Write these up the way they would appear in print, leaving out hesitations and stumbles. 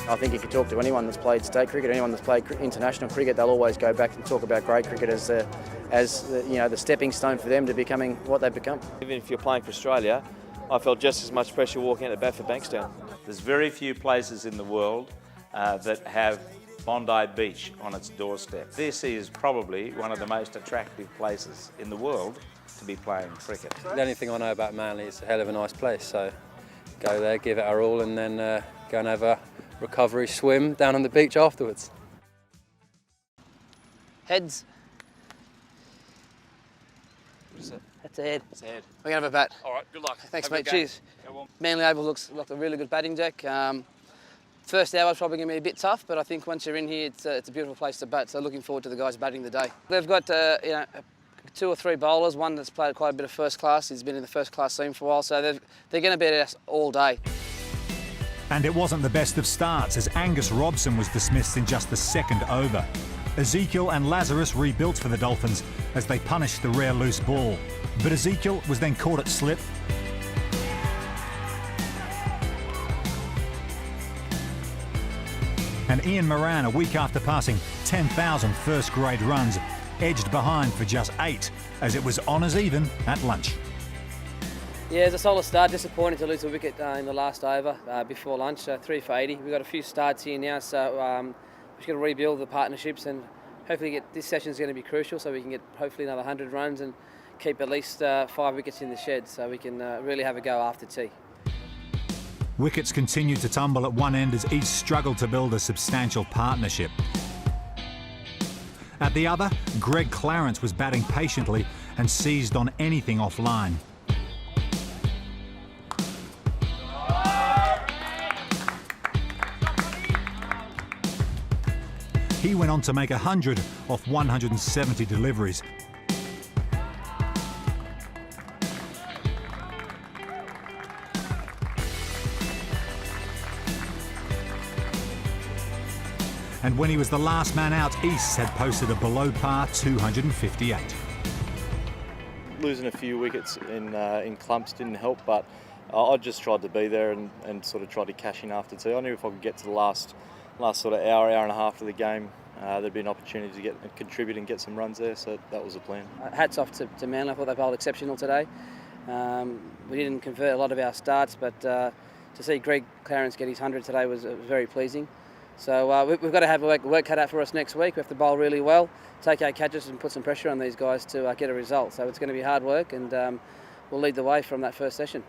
I think if you talk to anyone that's played state cricket, anyone that's played international cricket, they'll always go back and talk about grade cricket as the stepping stone for them to becoming what they've become. Even if you're playing for Australia, I felt just as much pressure walking out the bat for Bankstown. There's very few places in the world that have Bondi Beach on its doorstep. This is probably one of the most attractive places in the world to be playing cricket. The only thing I know about Manly is a hell of a nice place, so go there, give it our all, and then go and have a recovery swim down on the beach afterwards. Heads. What is it? That's a head. It's a head. We're going to have a bat. All right, good luck. Thanks, Have a mate. good game. Cheers. Manly Oval looks like a really good batting deck. First hour is probably going to be a bit tough, but I think once you're in here, it's a beautiful place to bat. So looking forward to the guys batting today. They've got 2 or 3 bowlers. One that's played quite a bit of first class. He's been in the first class team for a while, so they're going to be at us all day. And it wasn't the best of starts as Angus Robson was dismissed in just the second over. Ezekiel and Lazarus rebuilt for the Dolphins as they punished the rare loose ball. But Ezekiel was then caught at slip. And Ian Moran, a week after passing 10,000 first-grade runs, edged behind for just 8 as it was honours even at lunch. Yeah, it's a solid start. Disappointing to lose a wicket in the last over before lunch. 3 for 80. We've got a few starts here now, so we've got to rebuild the partnerships and hopefully this session is going to be crucial so we can get hopefully another 100 runs and keep at least 5 wickets in the shed so we can really have a go after tea. Wickets continued to tumble at one end as each struggled to build a substantial partnership. At the other, Greg Clarence was batting patiently and seized on anything offline. He went on to make 100 off 170 deliveries. And when he was the last man out, Easts had posted a below-par 258. Losing a few wickets in clumps didn't help, but I just tried to be there and sort of tried to cash in after tea. I knew if I could get to the last sort of hour and a half of the game, there'd be an opportunity to contribute and get some runs there, so that was the plan. Hats off to Manly. I thought they bowled exceptional today. We didn't convert a lot of our starts, but to see Greg Clarence get his 100 today was very pleasing. So we've got to have work cut out for us next week. We have to bowl really well, take our catches and put some pressure on these guys to get a result. So it's going to be hard work and we'll lead the way from that first session.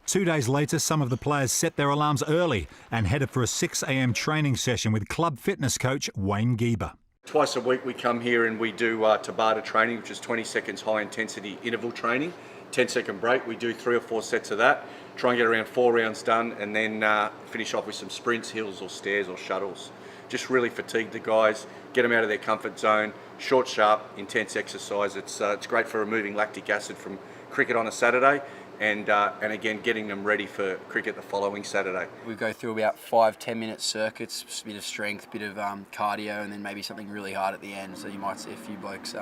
2 days later, some of the players set their alarms early and headed for a 6 a.m. training session with club fitness coach Wayne Geber. Twice a week we come here and we do Tabata training, which is 20 seconds high intensity interval training. 10-second break, we do 3 or 4 sets of that, try and get around 4 rounds done and then finish off with some sprints, hills or stairs or shuttles. Just really fatigue the guys, get them out of their comfort zone, short, sharp, intense exercise. It's great for removing lactic acid from cricket on a Saturday and again getting them ready for cricket the following Saturday. We go through about 5-10 minute circuits, a bit of strength, a bit of cardio and then maybe something really hard at the end, so you might see a few blokes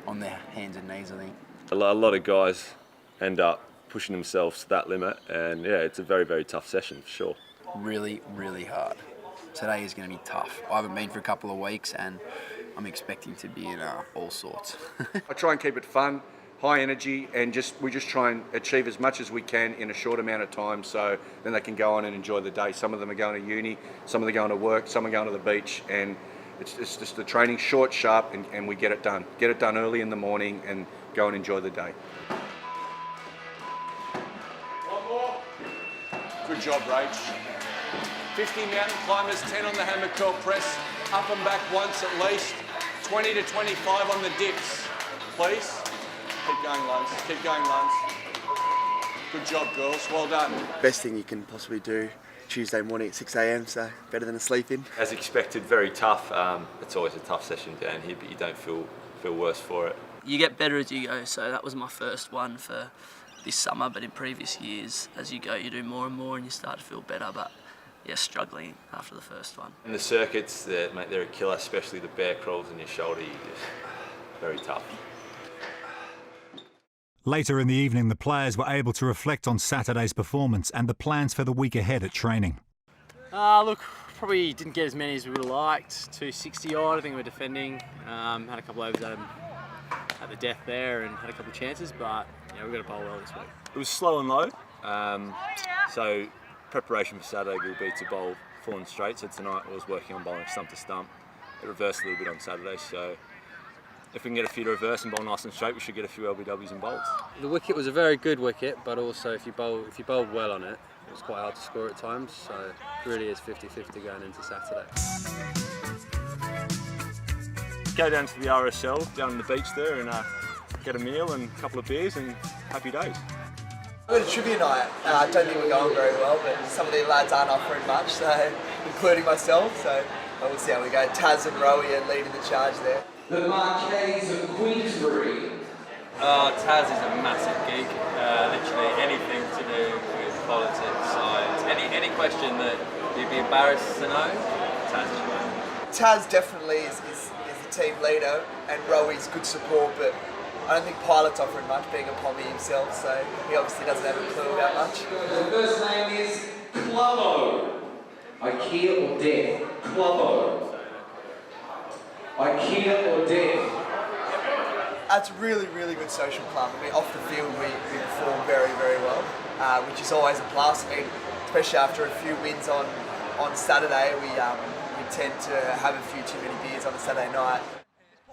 on their hands and knees, I think. A lot of guys end up pushing themselves to that limit and yeah, it's a very, very tough session for sure. Really, really hard. Today is going to be tough. I haven't been for a couple of weeks and I'm expecting to be in all sorts. I try and keep it fun, high energy, and we just try and achieve as much as we can in a short amount of time so then they can go on and enjoy the day. Some of them are going to uni, some of them are going to work, some are going to the beach, and it's just the training short, sharp, and we get it done. Get it done early in the morning and go and enjoy the day. Good job, Rach. 50 mountain climbers, 10 on the hammer curl press, up and back once at least, 20 to 25 on the dips, please. Keep going, Lance, keep going, Lance. Good job, girls, well done. Best thing you can possibly do Tuesday morning at 6 a.m, so better than a sleep in. As expected, very tough. It's always a tough session down here, but you don't feel worse for it. You get better as you go, so that was my first one for this summer, but in previous years, as you go, you do more and more and you start to feel better, but yeah, struggling after the first one. And the circuits, mate, they're a killer, especially the bear crawls in your shoulder, very tough. Later in the evening, the players were able to reflect on Saturday's performance and the plans for the week ahead at training. Look, probably didn't get as many as we would have liked. 260 odd. I think we were defending. Had a couple overs at the death there and had a couple of chances, but we've got to bowl well this week. It was slow and low, so preparation for Saturday will be to bowl 4 and straight. So tonight I was working on bowling stump to stump. It reversed a little bit on Saturday, so if we can get a few to reverse and bowl nice and straight, we should get a few LBWs and bowls. The wicket was a very good wicket, but also if you bowled well on it, it was quite hard to score at times. So it really is 50-50 going into Saturday. Go down to the RSL, down on the beach there, and get a meal and a couple of beers, and happy days. We've got a trivia night. I don't think we're going very well, but some of the lads aren't offering much, so including myself. So we'll see how we go. Taz and Rowie are leading the charge there. The Marquees of Queensbury. Taz is a massive geek. Literally anything to do with politics, science, any question that you'd be embarrassed to know, Taz is right. Taz definitely is the team leader, and Rowie's good support, but I don't think Pilot's offering much, being a Pommy himself, so he obviously doesn't have a clue about much. The first name is Clubbo. IKEA or death? Clubbo. IKEA or death? It's a really, really good social club. I mean, off the field we perform very, very well, which is always a plus. I mean, especially after a few wins on Saturday, we tend to have a few too many beers on a Saturday night.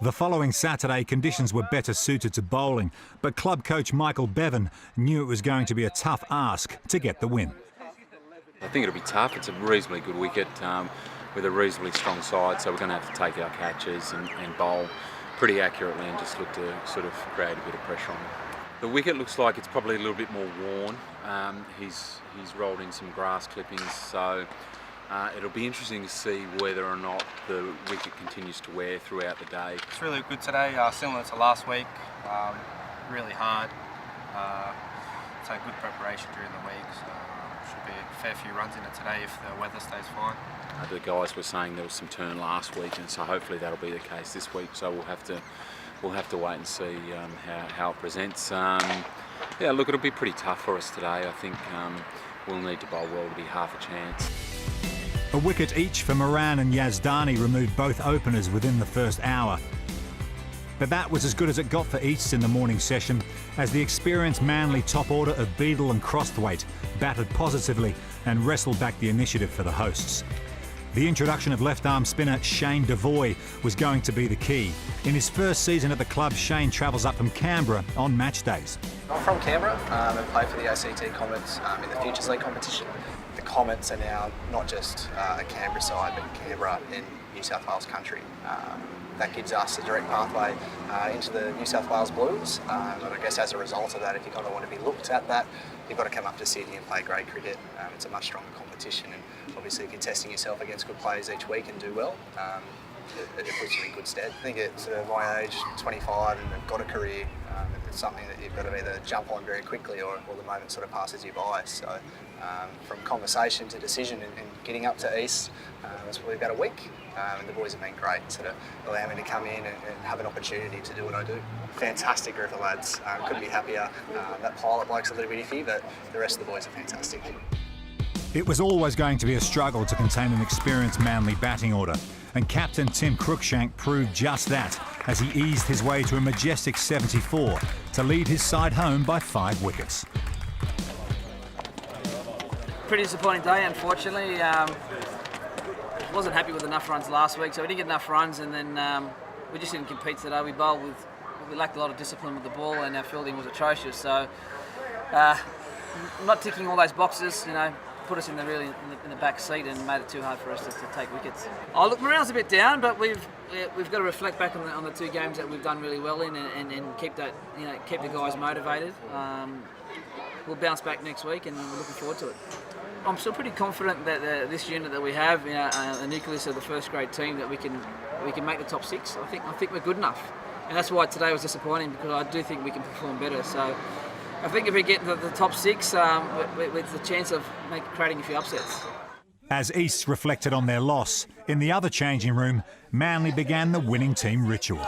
The following Saturday, conditions were better suited to bowling, but club coach Michael Bevan knew it was going to be a tough ask to get the win. I think it'll be tough. It's a reasonably good wicket with a reasonably strong side, so we're going to have to take our catches and bowl pretty accurately and just look to sort of create a bit of pressure on them. The wicket looks like it's probably a little bit more worn. He's rolled in some grass clippings, so it'll be interesting to see whether or not the wicket continues to wear throughout the day. It's really good today, similar to last week, really hard. So good preparation during the week, so should be a fair few runs in it today if the weather stays fine. The guys were saying there was some turn last week, and so hopefully that'll be the case this week. So we'll have to wait and see how it presents. Yeah, look, it'll be pretty tough for us today. I think we'll need to bowl well to be half a chance. A wicket each for Moran and Yazdani removed both openers within the first hour. But that was as good as it got for Easts in the morning session, as the experienced Manly top order of Beadle and Crosthwaite batted positively and wrestled back the initiative for the hosts. The introduction of left-arm spinner Shane Devoy was going to be the key. In his first season at the club, Shane travels up from Canberra on match days. I'm from Canberra and play for the ACT Comets in the Futures League competition. The Comets are now not just a Canberra side, but Canberra in New South Wales country. That gives us a direct pathway into the New South Wales Blues. And I guess as a result of that, if you kind of want to be looked at that, you've got to come up to Sydney and play grade cricket. It's a much stronger competition, and obviously if you're testing yourself against good players each week and do well, it puts you in good stead. I think at sort of my age, 25, and I've got a career, it's something that you've got to either jump on very quickly or the moment sort of passes you by. So from conversation to decision and getting up to East, it's probably about a week. And the boys have been great to allow me to come in and have an opportunity to do what I do. Fantastic group of lads, couldn't be happier. That Pilot bloke's a little bit iffy, but the rest of the boys are fantastic. It was always going to be a struggle to contain an experienced Manly batting order, and captain Tim Cruikshank proved just that as he eased his way to a majestic 74 to lead his side home by 5 wickets. Pretty disappointing day, unfortunately. Wasn't happy with enough runs last week, so we didn't get enough runs, and then we just didn't compete today. We lacked a lot of discipline with the ball, and our fielding was atrocious. So, not ticking all those boxes, put us in the back seat and made it too hard for us to take wickets. Oh, look, Morale's a bit down, but we've got to reflect back on the 2 games that we've done really well in, and keep that keep the guys motivated. We'll bounce back next week, and we're looking forward to it. I'm still pretty confident that this unit that we have, the nucleus of the first grade team, that we can make the top 6. I think we're good enough, and that's why today was disappointing, because I do think we can perform better. So I think if we get into the top 6, with the chance of creating a few upsets. As Easts reflected on their loss, in the other changing room, Manly began the winning team ritual.